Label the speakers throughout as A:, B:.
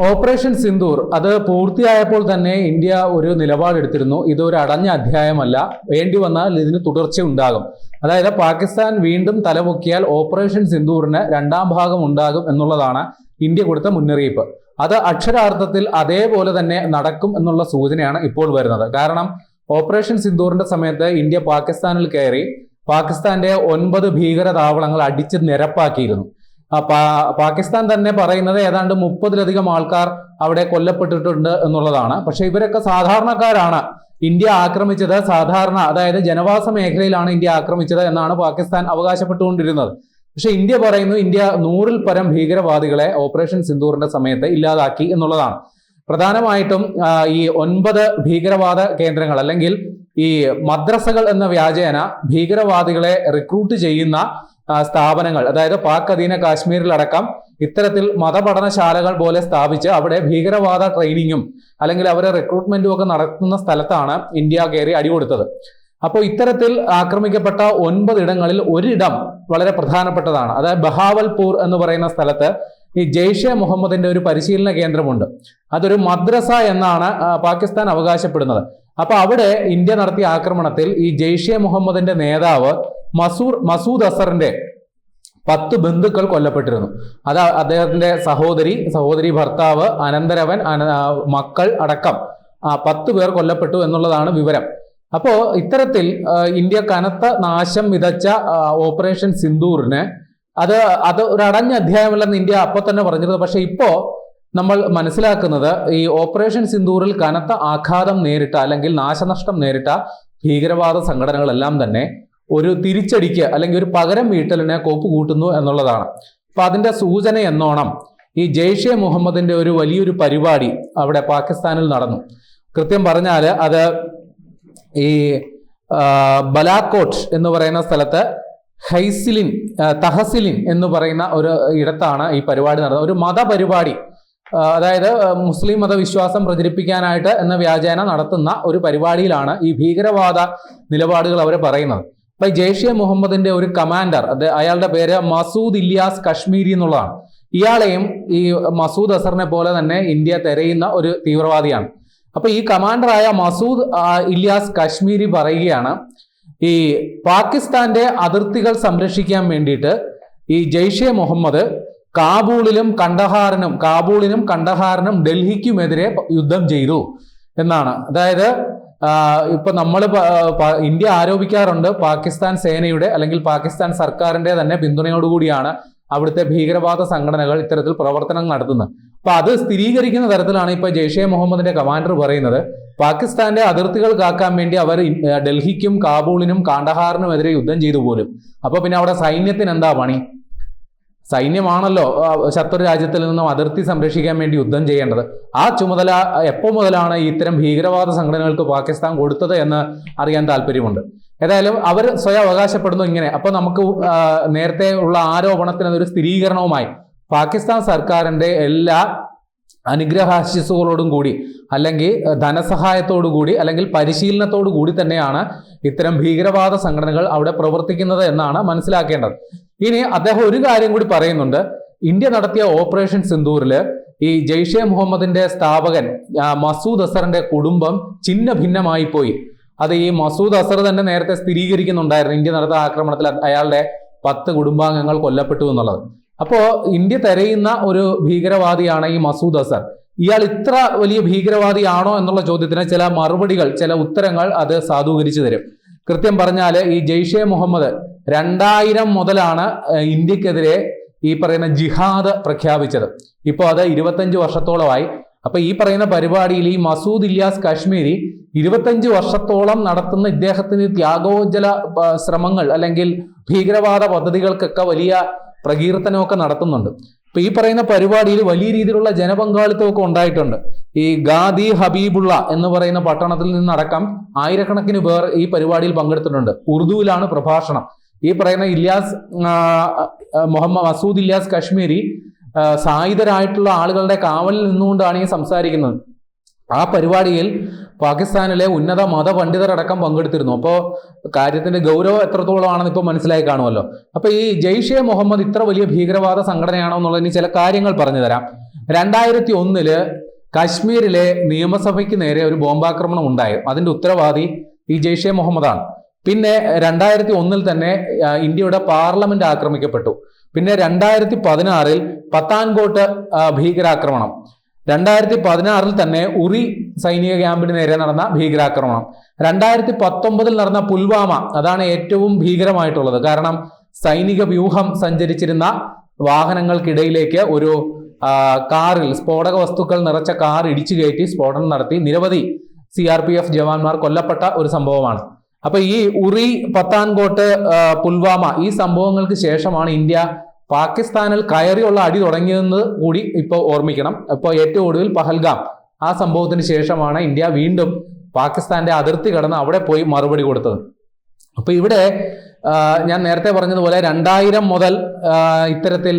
A: Operation Sindoor അത് പൂർത്തിയായപ്പോൾ തന്നെ India ഒരു നിലപാടെടുത്തിരുന്നു. ഇതൊരു അടഞ്ഞ അധ്യായമല്ല, വേണ്ടി വന്നാൽ ഇതിന് തുടർച്ച ഉണ്ടാകും. അതായത് പാകിസ്ഥാൻ വീണ്ടും തലപൊക്കിയാൽ ഓപ്പറേഷൻ സിന്ദൂറിന് രണ്ടാം ഭാഗം ഉണ്ടാകും എന്നുള്ളതാണ് ഇന്ത്യ കൊടുത്ത മുന്നറിയിപ്പ്. അത് അക്ഷരാർത്ഥത്തിൽ അതേപോലെ തന്നെ നടക്കും എന്നുള്ള സൂചനയാണ് ഇപ്പോൾ വരുന്നത്. കാരണം ഓപ്പറേഷൻ സിന്ദൂറിന്റെ സമയത്ത് ഇന്ത്യ പാകിസ്ഥാനിൽ കയറി പാകിസ്ഥാന്റെ 9 ഭീകര താവളങ്ങൾ അടിച്ച് നിരപ്പാക്കിയിരുന്നു. പാകിസ്ഥാൻ തന്നെ പറയുന്നത് ഏതാണ്ട് 30-ലധികം ആൾക്കാർ അവിടെ കൊല്ലപ്പെട്ടിട്ടുണ്ട് എന്നുള്ളതാണ്. പക്ഷെ ഇവരൊക്കെ സാധാരണക്കാരാണ്. ഇന്ത്യ ആക്രമിച്ചത് അതായത് ജനവാസ മേഖലയിലാണ് ഇന്ത്യ ആക്രമിച്ചത് എന്നാണ് പാകിസ്ഥാൻ അവകാശപ്പെട്ടുകൊണ്ടിരുന്നത്. പക്ഷെ ഇന്ത്യ പറയുന്നു ഇന്ത്യ 100-ൽ പരം ഭീകരവാദികളെ ഓപ്പറേഷൻ സിന്ദൂറിന്റെ സമയത്ത് ഇല്ലാതാക്കി എന്നുള്ളതാണ്. പ്രധാനമായിട്ടും ഈ 9 ഭീകരവാദ കേന്ദ്രങ്ങൾ അല്ലെങ്കിൽ ഈ മദ്രസകൾ എന്ന വ്യാജേന ഭീകരവാദികളെ റിക്രൂട്ട് ചെയ്യുന്ന സ്ഥാപനങ്ങൾ, അതായത് പാക് അധീന കാശ്മീരിലടക്കം ഇത്തരത്തിൽ മതപഠനശാലകൾ പോലെ സ്ഥാപിച്ച് അവിടെ ഭീകരവാദ ട്രെയിനിങ്ങും അല്ലെങ്കിൽ അവരെ റിക്രൂട്ട്മെന്റും ഒക്കെ നടത്തുന്ന സ്ഥലത്താണ് ഇന്ത്യ കയറി അടികൊടുത്തത്. അപ്പോൾ ഇത്തരത്തിൽ ആക്രമിക്കപ്പെട്ട 9 ഇടങ്ങളിൽ ഒരിടം വളരെ പ്രധാനപ്പെട്ടതാണ്. അതായത് ബഹാവൽപൂർ എന്ന് പറയുന്ന സ്ഥലത്ത് ഈ ജെയ്ഷെ മുഹമ്മദിന്റെ ഒരു പരിശീലന കേന്ദ്രമുണ്ട്. അതൊരു മദ്രസ എന്നാണ് പാകിസ്ഥാൻ അവകാശപ്പെടുന്നത്. അപ്പൊ അവിടെ ഇന്ത്യ നടത്തിയ ആക്രമണത്തിൽ ഈ ജെയ്ഷെ മുഹമ്മദിന്റെ നേതാവ് മസൂദ് അസറിന്റെ 10 ബന്ധുക്കൾ കൊല്ലപ്പെട്ടിരുന്നു. അത് അദ്ദേഹത്തിന്റെ സഹോദരി, ഭർത്താവ്, അനന്തരവൻ, മക്കൾ അടക്കം 10 പേർ കൊല്ലപ്പെട്ടു എന്നുള്ളതാണ് വിവരം. അപ്പോ ഇത്തരത്തിൽ ഇന്ത്യ കനത്ത നാശം വിതച്ച ഓപ്പറേഷൻ സിന്ദൂറിന് അത് ഒരു അടഞ്ഞ അധ്യായമല്ലെന്ന് ഇന്ത്യ അപ്പോൾ തന്നെ പറഞ്ഞിരുന്നു. പക്ഷെ ഇപ്പോ നമ്മൾ മനസ്സിലാക്കുന്നത് ഈ ഓപ്പറേഷൻ സിന്ദൂറിൽ കനത്ത ആഘാതം നേരിട്ട അല്ലെങ്കിൽ നാശനഷ്ടം നേരിട്ട ഭീകരവാദ സംഘടനകളെല്ലാം തന്നെ ഒരു തിരിച്ചടിക്ക് അല്ലെങ്കിൽ ഒരു പകരം വീട്ടലിനെ കോപ്പ് കൂട്ടുന്നു എന്നുള്ളതാണ്. അപ്പൊ അതിന്റെ സൂചന എന്നോണം ഈ ജെയ്ഷെ മുഹമ്മദിന്റെ ഒരു വലിയൊരു പരിപാടി അവിടെ പാകിസ്ഥാനിൽ നടന്നു. കൃത്യം പറഞ്ഞാൽ അത് ഈ ബലാക്കോട്ട് എന്ന് പറയുന്ന സ്ഥലത്ത് തഹസിലിൻ എന്ന് പറയുന്ന ഒരു ഇടത്താണ് ഈ പരിപാടി നടന്നത്. ഒരു മതപരിപാടി, അതായത് മുസ്ലിം മതവിശ്വാസം പ്രചരിപ്പിക്കാനായിട്ട് എന്ന വ്യാജേന നടത്തുന്ന ഒരു പരിപാടിയിലാണ് ഈ ഭീകരവാദ നിലപാടുകൾ അവർ പറയുന്നത്. അപ്പൊ ജെയ്ഷെ മുഹമ്മദിന്റെ ഒരു കമാൻഡർ, അയാളുടെ പേര് മസൂദ് ഇല്യാസ് കശ്മീരി എന്നുള്ളതാണ്. ഇയാളെയും ഈ മസൂദ് അസറിനെ പോലെ തന്നെ ഇന്ത്യ തിരയുന്ന ഒരു തീവ്രവാദിയാണ്. അപ്പൊ ഈ കമാൻഡറായ മസൂദ് ഇല്യാസ് കശ്മീരി പറയുകയാണ്, ഈ പാകിസ്ഥാന്റെ അതിർത്തികൾ സംരക്ഷിക്കാൻ വേണ്ടിയിട്ട് ഈ ജെയ്ഷെ മുഹമ്മദ് കാബൂളിനും കണ്ടഹാറിനും ഡൽഹിക്കുമെതിരെ യുദ്ധം ചെയ്തു എന്നാണ്. അതായത് ഇപ്പൊ നമ്മൾ ഇന്ത്യ ആരോപിക്കാറുണ്ട് പാകിസ്ഥാൻ സേനയുടെ അല്ലെങ്കിൽ പാകിസ്ഥാൻ സർക്കാരിന്റെ തന്നെ പിന്തുണയോടുകൂടിയാണ് അവിടുത്തെ ഭീകരവാദ സംഘടനകൾ ഇത്തരത്തിൽ പ്രവർത്തനം നടത്തുന്നത്. അപ്പൊ അത് സ്ഥിരീകരിക്കുന്ന തരത്തിലാണ് ഇപ്പൊ ജെയ്ഷെ മുഹമ്മദിന്റെ കമാൻഡർ പറയുന്നത് പാകിസ്ഥാന്റെ അതിർത്തികൾ കാക്കാൻ വേണ്ടി അവർ ഡൽഹിക്കും കാബൂളിനും കാണ്ഡഹാറിനുമെതിരെ യുദ്ധം ചെയ്തു പോലും. അപ്പൊ പിന്നെ അവിടെ സൈന്യത്തിന് എന്താ പണി? സൈന്യമാണല്ലോ ശത്രു രാജ്യത്തിൽ നിന്നും അതിർത്തി സംരക്ഷിക്കാൻ വേണ്ടി യുദ്ധം ചെയ്യേണ്ടത്. ആ ചുമതല എപ്പോൾ മുതലാണ് ഇത്തരം ഭീകരവാദ സംഘടനകൾക്ക് പാകിസ്ഥാൻ കൊടുത്തത് എന്ന് അറിയാൻ താല്പര്യമുണ്ട്. ഏതായാലും അവർ സ്വയം അവകാശപ്പെടുന്നു ഇങ്ങനെ. അപ്പൊ നമുക്ക് നേരത്തെ ഉള്ള ആരോപണത്തിന് ഒരു സ്ഥിരീകരണവുമായി പാകിസ്ഥാൻ സർക്കാരിന്റെ എല്ലാ അനുഗ്രഹാശിസുകളോടും കൂടി അല്ലെങ്കിൽ ധനസഹായത്തോടു കൂടി അല്ലെങ്കിൽ പരിശീലനത്തോടു കൂടി തന്നെയാണ് ഇത്തരം ഭീകരവാദ സംഘടനകൾ അവിടെ പ്രവർത്തിക്കുന്നത് എന്നാണ് മനസ്സിലാക്കേണ്ടത്. ഇനി അദ്ദേഹം ഒരു കാര്യം കൂടി പറയുന്നുണ്ട്. ഇന്ത്യ നടത്തിയ ഓപ്പറേഷൻ സിന്ദൂറിൽ ഈ ജെയ്ഷെ മുഹമ്മദിന്റെ സ്ഥാപകൻ മസൂദ് അസറിന്റെ കുടുംബം ഛിന്ന ഭിന്നമായി പോയി. അത് ഈ മസൂദ് അസർ തന്നെ നേരത്തെ സ്ഥിരീകരിക്കുന്നുണ്ടായിരുന്നു ഇന്ത്യ നടത്തിയ ആക്രമണത്തിൽ അയാളുടെ 10 കുടുംബാംഗങ്ങൾ കൊല്ലപ്പെട്ടു എന്നുള്ളത്. അപ്പോ ഇന്ത്യ തെരയുന്ന ഒരു ഭീകരവാദിയാണ് ഈ മസൂദ് അസർ. ഇയാൾ ഇത്ര വലിയ ഭീകരവാദിയാണോ എന്നുള്ള ചോദ്യത്തിന് ചില മറുപടികൾ, ചില ഉത്തരങ്ങൾ അത് സാധൂകരിച്ചു തരും. കൃത്യം പറഞ്ഞാൽ ഈ ജെയ്ഷെ മുഹമ്മദ് 2000 മുതലാണ് ഇന്ത്യക്കെതിരെ ഈ പറയുന്ന ജിഹാദ് പ്രഖ്യാപിച്ചത്. ഇപ്പോൾ അത് 25 വർഷത്തോളമായി. അപ്പൊ ഈ പറയുന്ന പരിപാടിയിൽ ഈ മസൂദ് ഇല്യാസ് കശ്മീരി 25 വർഷത്തോളം നടത്തുന്ന ഇദ്ദേഹത്തിന് ത്യാഗോജ്ജല ശ്രമങ്ങൾ അല്ലെങ്കിൽ ഭീകരവാദ പദ്ധതികൾക്കൊക്കെ വലിയ പ്രകീർത്തനമൊക്കെ നടത്തുന്നുണ്ട്. അപ്പൊ ഈ പറയുന്ന പരിപാടിയിൽ വലിയ രീതിയിലുള്ള ജനപങ്കാളിത്തമൊക്കെ ഉണ്ടായിട്ടുണ്ട്. ഈ ഗാദി ഹബീബുള്ള എന്ന് പറയുന്ന പട്ടണത്തിൽ നിന്നടക്കം ആയിരക്കണക്കിന് പേർ ഈ പരിപാടിയിൽ പങ്കെടുത്തിട്ടുണ്ട്. ഉറുദുവിലാണ് പ്രഭാഷണം. ഈ പറയുന്ന മസൂദ് ഇല്യാസ് കശ്മീരി സായുധരായിട്ടുള്ള ആളുകളുടെ കാവലിൽ നിന്നുകൊണ്ടാണ് ഈ സംസാരിക്കുന്നത്. ആ പരിപാടിയിൽ പാകിസ്ഥാനിലെ ഉന്നത മതപണ്ഡിതരടക്കം പങ്കെടുത്തിരുന്നു. അപ്പോൾ കാര്യത്തിന്റെ ഗൗരവം എത്രത്തോളമാണെന്ന് ഇപ്പോൾ മനസ്സിലായി കാണുമല്ലോ. അപ്പൊ ഈ ജെയ്ഷെ മുഹമ്മദ് ഇത്ര വലിയ ഭീകരവാദ സംഘടനയാണോ എന്നുള്ളതിന് ചില കാര്യങ്ങൾ പറഞ്ഞു തരാം. 2001 കാശ്മീരിലെ നിയമസഭയ്ക്ക് നേരെ ഒരു ബോംബാക്രമണം ഉണ്ടായി. അതിന്റെ ഉത്തരവാദി ഈ ജെയ്ഷെ മുഹമ്മദാണ്. പിന്നെ 2001 തന്നെ ഇന്ത്യയുടെ പാർലമെന്റ് ആക്രമിക്കപ്പെട്ടു. പിന്നെ 2016 പത്താൻകോട്ട് ഭീകരാക്രമണം, 2016 തന്നെ ഉറി സൈനിക ക്യാമ്പിന് നേരെ നടന്ന ഭീകരാക്രമണം, 2019 നടന്ന പുൽവാമ, അതാണ് ഏറ്റവും ഭീകരമായിട്ടുള്ളത്. കാരണം സൈനിക വ്യൂഹം സഞ്ചരിച്ചിരുന്ന വാഹനങ്ങൾക്കിടയിലേക്ക് ഒരു കാറിൽ സ്ഫോടക വസ്തുക്കൾ നിറച്ച കാർ ഇടിച്ചു കയറ്റി സ്ഫോടനം നടത്തി നിരവധി CRPF ജവാന്മാർ കൊല്ലപ്പെട്ട ഒരു സംഭവമാണ്. അപ്പൊ ഈ ഉറി, പത്താൻകോട്ട്, പുൽവാമ ഈ സംഭവങ്ങൾക്ക് ശേഷമാണ് ഇന്ത്യ പാകിസ്ഥാനിൽ കയറിയുള്ള അടി തുടങ്ങിയതെന്ന് കൂടി ഇപ്പോൾ ഓർമ്മിക്കണം. ഇപ്പോൾ ഏറ്റവും ഒടുവിൽ പഹൽഗാം, ആ സംഭവത്തിന് ശേഷമാണ് ഇന്ത്യ വീണ്ടും പാകിസ്ഥാന്റെ അതിർത്തി കടന്ന് അവിടെ പോയി മറുപടി കൊടുത്തത്. അപ്പൊ ഇവിടെ ഞാൻ നേരത്തെ പറഞ്ഞതുപോലെ 2000 മുതൽ ഇത്തരത്തിൽ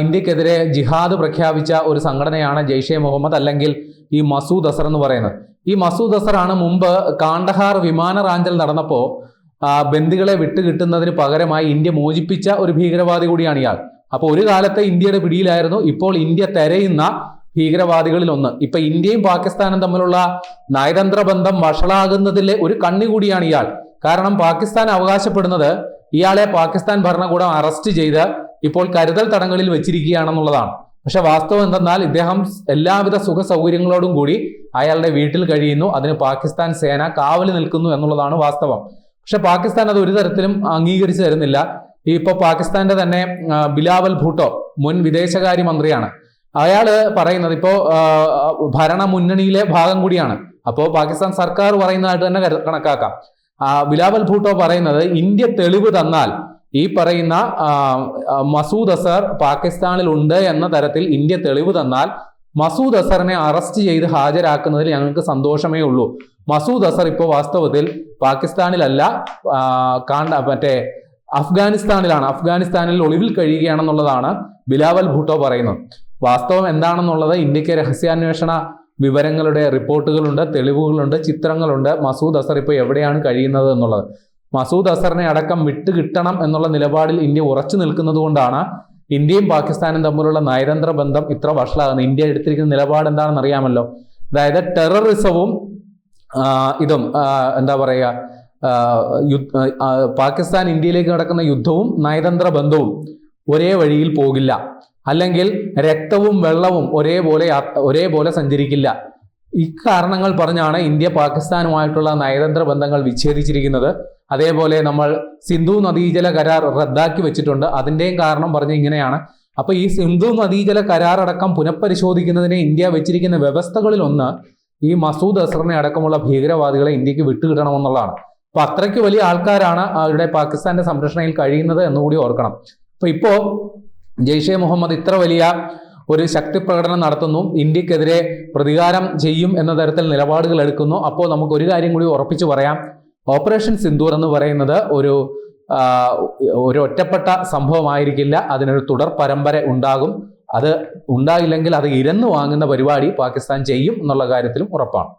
A: ഇന്ത്യക്കെതിരെ ജിഹാദ് പ്രഖ്യാപിച്ച ഒരു സംഘടനയാണ് ജെയ്ഷെ മുഹമ്മദ്, അല്ലെങ്കിൽ ഈ മസൂദ് അസർ എന്ന് പറയുന്നത്. ഈ മസൂദ് അസറാണ് മുമ്പ് കാണ്ഡഹാർ വിമാനറാഞ്ചൽ നടന്നപ്പോൾ ബന്ദികളെ വിട്ടുകിട്ടുന്നതിന് പകരമായി ഇന്ത്യ മോചിപ്പിച്ച ഒരു ഭീകരവാദി കൂടിയാണ് ഇയാൾ. അപ്പോൾ ഒരു കാലത്ത് ഇന്ത്യയുടെ പിടിയിലായിരുന്നു, ഇപ്പോൾ ഇന്ത്യ തെരയുന്ന ഭീകരവാദികളിൽ ഒന്ന്. ഇപ്പൊ ഇന്ത്യയും പാകിസ്ഥാനും തമ്മിലുള്ള നയതന്ത്ര ബന്ധം വഷളാകുന്നതിലെ ഒരു കണ്ണി കൂടിയാണ് ഇയാൾ. കാരണം പാകിസ്ഥാൻ അവകാശപ്പെടുന്നത് ഇയാളെ പാകിസ്ഥാൻ ഭരണകൂടം അറസ്റ്റ് ചെയ്ത് ഇപ്പോൾ കരുതൽ തടങ്കലിൽ വെച്ചിരിക്കുകയാണെന്നുള്ളതാണ്. പക്ഷെ വാസ്തവം എന്തെന്നാൽ ഇദ്ദേഹം എല്ലാവിധ സുഖ സൗകര്യങ്ങളോടും കൂടി അയാളുടെ വീട്ടിൽ കഴിയുന്നു. അതിന് പാകിസ്ഥാൻ സേന കാവല് നിൽക്കുന്നു എന്നുള്ളതാണ് വാസ്തവം. പക്ഷെ പാകിസ്ഥാൻ അത് ഒരു തരത്തിലും അംഗീകരിച്ചു തരുന്നില്ല. ഇപ്പൊ പാകിസ്ഥാന്റെ തന്നെ ബിലാവൽ ഭൂട്ടോ മുൻ വിദേശകാര്യ മന്ത്രിയാണ്. അയാള് പറയുന്നത് ഇപ്പോ ഭരണ മുന്നണിയിലെ ഭാഗം കൂടിയാണ്. അപ്പോൾ പാകിസ്ഥാൻ സർക്കാർ പറയുന്നതായിട്ട് തന്നെ കണക്കാക്കാം. ബിലാവൽ ഭൂട്ടോ പറയുന്നത് ഇന്ത്യ തെളിവ് തന്നാൽ ഈ പറയുന്ന മസൂദ് അസർ പാകിസ്ഥാനിൽ ഉണ്ട് എന്ന തരത്തിൽ ഇന്ത്യ തെളിവ് തന്നാൽ മസൂദ് അസറിനെ അറസ്റ്റ് ചെയ്ത് ഹാജരാക്കുന്നതിൽ ഞങ്ങൾക്ക് സന്തോഷമേ ഉള്ളൂ. മസൂദ് അസർ ഇപ്പോൾ വാസ്തവത്തിൽ പാകിസ്ഥാനിലല്ല, അഫ്ഗാനിസ്ഥാനിലാണ്. അഫ്ഗാനിസ്ഥാനിൽ ഒളിവിൽ കഴിയുകയാണെന്നുള്ളതാണ് ബിലാവൽ ഭൂട്ടോ പറയുന്നത്. വാസ്തവം എന്താണെന്നുള്ളത് ഇന്ത്യക്ക് രഹസ്യാന്വേഷണ വിവരങ്ങളുടെ റിപ്പോർട്ടുകളുണ്ട്, തെളിവുകളുണ്ട്, ചിത്രങ്ങളുണ്ട്. മസൂദ് അസർ ഇപ്പോൾ എവിടെയാണ് കഴിയുന്നത് എന്നുള്ളത്. മസൂദ് അസറിനെ അടക്കം വിട്ടുകിട്ടണം എന്നുള്ള നിലപാടിൽ ഇന്ത്യ ഉറച്ചു നിൽക്കുന്നത് കൊണ്ടാണ് ഇന്ത്യയും പാകിസ്ഥാനും തമ്മിലുള്ള നയതന്ത്ര ബന്ധം ഇത്ര വഷളാകുന്നത്. ഇന്ത്യ എടുത്തിരിക്കുന്ന നിലപാട് എന്താണെന്ന് അറിയാമല്ലോ. അതായത് ടെററിസവും ഇതും എന്താ പറയുക, പാകിസ്ഥാൻ ഇന്ത്യയിലേക്ക് നടക്കുന്ന യുദ്ധവും നയതന്ത്ര ബന്ധവും ഒരേ വഴിയിൽ പോകില്ല, അല്ലെങ്കിൽ രക്തവും വെള്ളവും ഒരേപോലെ സഞ്ചരിക്കില്ല. ഇക്കാരണങ്ങൾ പറഞ്ഞാണ് ഇന്ത്യ പാകിസ്ഥാനുമായിട്ടുള്ള നയതന്ത്ര ബന്ധങ്ങൾ വിച്ഛേദിച്ചിരിക്കുന്നത്. അതേപോലെ നമ്മൾ സിന്ധു നദീജല കരാർ റദ്ദാക്കി വെച്ചിട്ടുണ്ട്. അതിൻ്റെയും കാരണം പറഞ്ഞ് ഇങ്ങനെയാണ്. അപ്പൊ ഈ സിന്ധു നദീജല കരാർ അടക്കം പുനഃപരിശോധിക്കുന്നതിന് ഇന്ത്യ വെച്ചിരിക്കുന്ന വ്യവസ്ഥകളിൽ ഒന്ന് ഈ മസൂദ് അസറിനെ അടക്കമുള്ള ഭീകരവാദികളെ ഇന്ത്യക്ക് വിട്ടുകിട്ടണമെന്നുള്ളതാണ്. അപ്പൊ അത്രയ്ക്ക് വലിയ ആൾക്കാരാണ് അവിടെ പാകിസ്ഥാന്റെ സംരക്ഷണയിൽ കഴിയുന്നത് എന്നുകൂടി ഓർക്കണം. അപ്പൊ ഇപ്പോ ജെയ്ഷെ മുഹമ്മദ് ഇത്ര വലിയ ഒരു ശക്തി പ്രകടനം നടത്തുന്നു, ഇന്ത്യക്കെതിരെ പ്രതികാരം ചെയ്യും എന്ന തരത്തിൽ നിലപാടുകൾ എടുക്കുന്നു. അപ്പോൾ നമുക്ക് ഒരു കാര്യം കൂടി ഉറപ്പിച്ചു പറയാം, ഓപ്പറേഷൻ സിന്ദൂർ എന്ന് പറയുന്നത് ഒരു ഒറ്റപ്പെട്ട സംഭവമായിരിക്കില്ല. അതിനൊരു തുടർ പരമ്പര ഉണ്ടാകും. അത് ഉണ്ടായില്ലെങ്കിൽ അത് ഇരന്നു വാങ്ങുന്ന പരിപാടി പാകിസ്ഥാൻ ചെയ്യും എന്നുള്ള കാര്യത്തിലും ഉറപ്പാണ്.